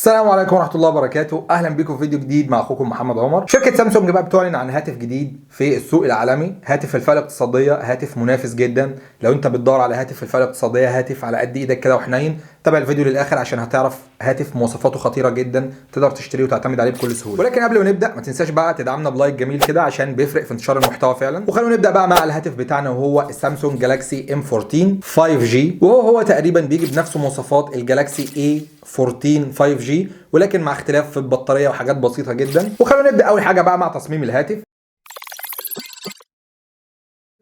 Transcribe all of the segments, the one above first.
السلام عليكم ورحمة الله وبركاته، أهلا بكم في فيديو جديد مع أخوكم محمد عمر. شركة سامسونج بقى بتعلن عن هاتف جديد في السوق العالمي، هاتف في الفئة الاقتصادية، هاتف منافس جدا. لو أنت بتدور على هاتف في الفئة الاقتصادية، هاتف على قد إيدك كده وحنين، تابع الفيديو للآخر عشان هتعرف هاتف مواصفاته خطيرة جدا تقدر تشتريه وتعتمد عليه بكل سهولة. ولكن قبل ما نبدأ ما تنساش بقى تدعمنا بلايك جميل كده عشان بيفرق في انتشار المحتوى فعلا. وخلونا نبدأ بقى مع الهاتف بتاعنا وهو السامسونج جالاكسي M14 5G، وهو تقريبا بيجي بنفس مواصفات الجالاكسي A14 5G، ولكن مع اختلاف في البطاريه وحاجات بسيطه جدا. وخلونا نبدا اول حاجه بقى مع تصميم الهاتف.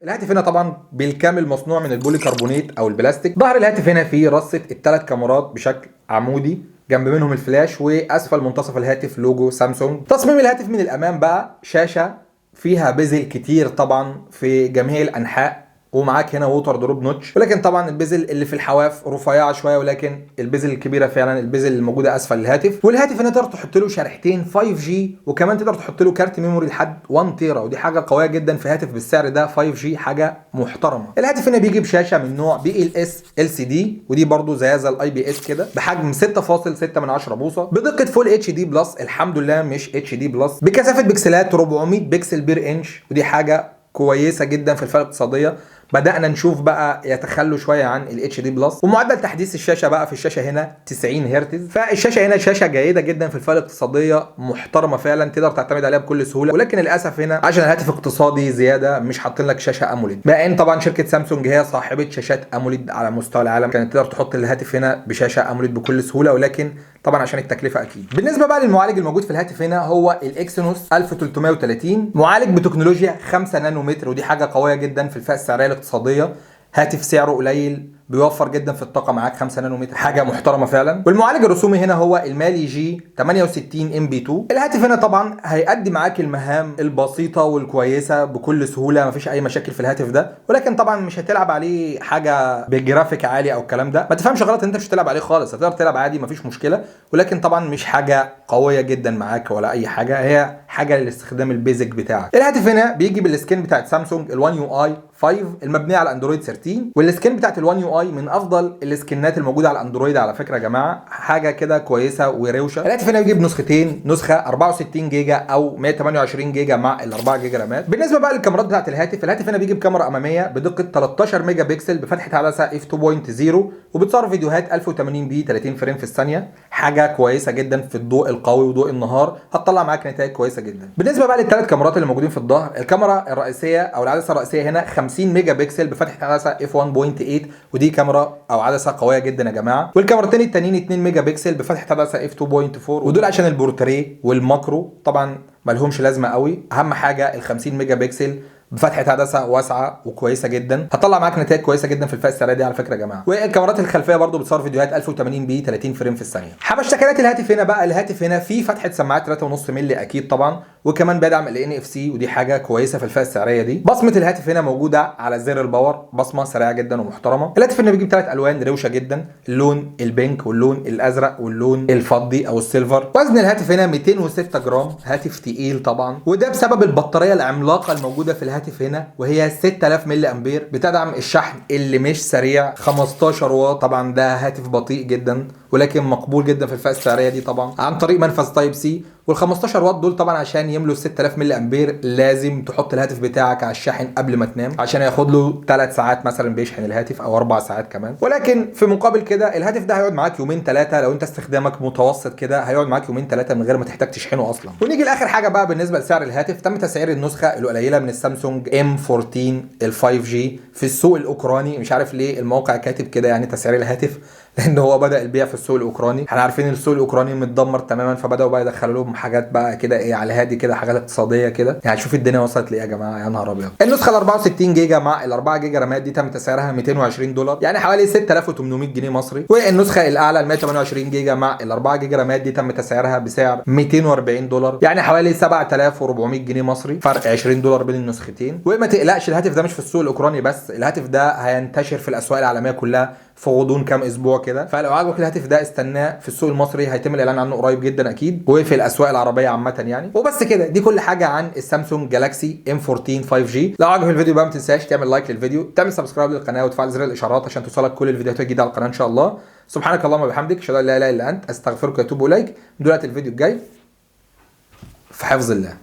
الهاتف هنا طبعا بالكامل مصنوع من البوليكربونات او البلاستيك. ظهر الهاتف هنا فيه رصه الثلاث كاميرات بشكل عمودي، جنب منهم الفلاش، واسفل منتصف الهاتف لوجو سامسونج. تصميم الهاتف من الامام بقى شاشه فيها بزل كتير طبعا في جميع الانحاء، ومعاك هنا ووتر دروب نوتش، ولكن طبعا البزل اللي في الحواف رفيعه شويه، ولكن البزل الكبيره فعلا البزل الموجوده اسفل الهاتف. والهاتف هنا تقدر تحط له شريحتين 5G، وكمان تقدر تحط له كارت ميموري لحد 1 تيرا، ودي حاجه قويه جدا في هاتف بالسعر ده. 5G حاجه محترمه. الهاتف هنا بيجي بشاشه من نوع BLS LCD، ودي برده زيها زي الIPS كده، بحجم 6.6 بوصه، بدقه فول HD بلس، الحمد لله مش HD بلس، بكثافه بكسلات 400 بكسل بير انش، ودي حاجه كويسه جدا في الفئه الاقتصاديه. بدأنا نشوف بقى يتخلوا شويه عن الاتش دي بلس. ومعدل تحديث الشاشه بقى في الشاشه هنا 90 هرتز، فالشاشه هنا شاشه جيده جدا في الفئه الاقتصاديه، محترمه فعلا تقدر تعتمد عليها بكل سهوله. ولكن للاسف هنا عشان الهاتف اقتصادي زياده مش حاطين لك شاشه اموليد، مع ان طبعا شركه سامسونج هي صاحبه شاشات اموليد على مستوى العالم، كانت تقدر تحط الهاتف هنا بشاشه اموليد بكل سهوله، ولكن طبعا عشان التكلفه اكيد. بالنسبه بقى للمعالج الموجود في الهاتف هنا هو الاكسينوس 1330، معالج بتكنولوجيا 5 نانومتر، ودي حاجه قويه جدا في الفئه السعريه الاقتصاديه. هاتف سعره قليل بيوفر جدا في الطاقه، معاك 5 نانومتر، حاجه محترمه فعلا. والمعالج الرسومي هنا هو المالي جي 68 MB2. الهاتف هنا طبعا هيأدي معاك المهام البسيطه والكويسه بكل سهوله، مفيش اي مشاكل في الهاتف ده، ولكن طبعا مش هتلعب عليه حاجه بجرافيك عالي او الكلام ده. ما تفهمش غلط، انت مش هتلعب عليه خالص، هتقدر تلعب عادي مفيش مشكله، ولكن طبعا مش حاجه قويه جدا معاك ولا اي حاجه، هي حاجه للاستخدام البيزك بتاعك. الهاتف هنا بيجي بالسكين بتاعت سامسونج ال1 UI 5 المبنيه على اندرويد 13، والسكين بتاعت ال1 UI من افضل السكنات الموجوده على الاندرويد على فكره يا جماعه، حاجه كده كويسه وروشه. الهاتف هنا بيجي بنسختين، نسخه 64 جيجا او 128 جيجا مع ال 4 جيجا رامات. بالنسبه بقى للكاميرات بتاعت الهاتف هنا بيجي بكاميرا اماميه بدقه 13 ميجا بكسل بفتحه عدسه f2.0، وبتصور فيديوهات 1080p 30 فريم في الثانيه، حاجه كويسه جدا في الضوء القوي وضوء النهار، هتطلع معاك نتائج كويسه جدا. بالنسبه بقى للثلاث كاميرات اللي موجودين في الظهر، الكاميرا الرئيسيه او العدسه الرئيسيه هنا 50 ميجا بكسل بفتحه عدسه f1.8، ودي كاميرا او عدسه قويه جدا يا جماعه. والكاميرتين التانيين 2 ميجا بكسل بفتحه عدسه f2.4، ودول عشان البورتريه والماكرو طبعا مالهمش لازمه قوي. اهم حاجه ال 50 ميجا بكسل بفتحه عدسه واسعه وكويسه جدا، هتطلع معاك نتائج كويسه جدا في الفئه السعريه دي على فكره يا جماعه. والكاميرات الخلفيه برده بتصور فيديوهات 1080p 30 فريم في الثانيه. حبشتكنات الهاتف هنا بقى، الهاتف هنا فيه فتحه سماعات 3.5 مللي اكيد طبعا، وكمان بيدعم ال NFC، ودي حاجه كويسه في الفئه السعريه دي. بصمه الهاتف هنا موجوده على زر الباور، بصمه سريعه جدا ومحترمه. الهاتف هنا بيجي بثلاث الوان روشه جدا، اللون البينك واللون الازرق واللون الفضي او السيلفر. وزن الهاتف هنا 206 جرام، هاتف تقيل طبعا، وده بسبب البطاريه العملاقه الموجوده في الهاتف هنا، وهي 6000 ملي امبير، بتدعم الشحن اللي مش سريع 15 واط. طبعا ده هاتف بطيء جدا ولكن مقبول جدا في الفئه السعريه دي طبعا، عن طريق منفذ تايب سي. وال15 واط دول طبعا عشان يملوا 6000 ملي امبير لازم تحط الهاتف بتاعك على الشاحن قبل ما تنام، عشان ياخد له 3 ساعات مثلا بيشحن الهاتف او 4 ساعات كمان. ولكن في مقابل كده الهاتف ده هيقعد معاك يومين 3، لو انت استخدامك متوسط كده هيقعد معاك يومين 3 من غير ما تحتاج تشحنه اصلا. ونيجي لاخر حاجه بقى بالنسبه لسعر الهاتف. تم تسعير النسخه القليله من السامسونج M14 ال 5G في السوق الاوكراني، مش عارف ليه الموقع كاتب كده يعني تسعير الهاتف، لان هو بدا البيع في السوق الاوكراني. احنا عارفين السوق الاوكراني متدمر تماما، فبداوا بقى يدخلوا لهم حاجات بقى كده ايه على هادي كده، حاجات اقتصاديه كده يعني. شوف الدنيا وصلت لايه يا جماعه، يا نهار ابيض. النسخه ال 64 جيجا مع ال 4 جيجا رامات دي تم تسعيرها $220، يعني حوالي 6800 جنيه مصري. والنسخه الاعلى ال 128 جيجا مع ال 4 جيجا رامات دي تم تسعيرها بسعر $240، يعني حوالي 7400 جنيه مصري، فرق $20 بين النسختين. وما تقلقش الهاتف ده مش في السوق الاوكراني بس، الهاتف ده هينتشر في الاسواق العالميه كلها في غضون كام اسبوع كده. فلو عجبك الهاتف ده استناه في السوق المصري، هيتم الاعلان عنه قريب جدا اكيد، وفي الاسواق العربيه عامه يعني. وبس كده، دي كل حاجه عن السامسونج جالاكسي M14 5G. لو عجبك الفيديو بقى ما تنساش تعمل لايك للفيديو، تعمل سبسكرايب للقناه وتفعل زر الاشعارات عشان توصلك كل الفيديوهات الجديده على القناه ان شاء الله. سبحانك اللهم وبحمدك، اشهد ان لا اله الا انت، استغفرك واتوب اليك. دلوقتي الفيديو الجاي في حفظ الله.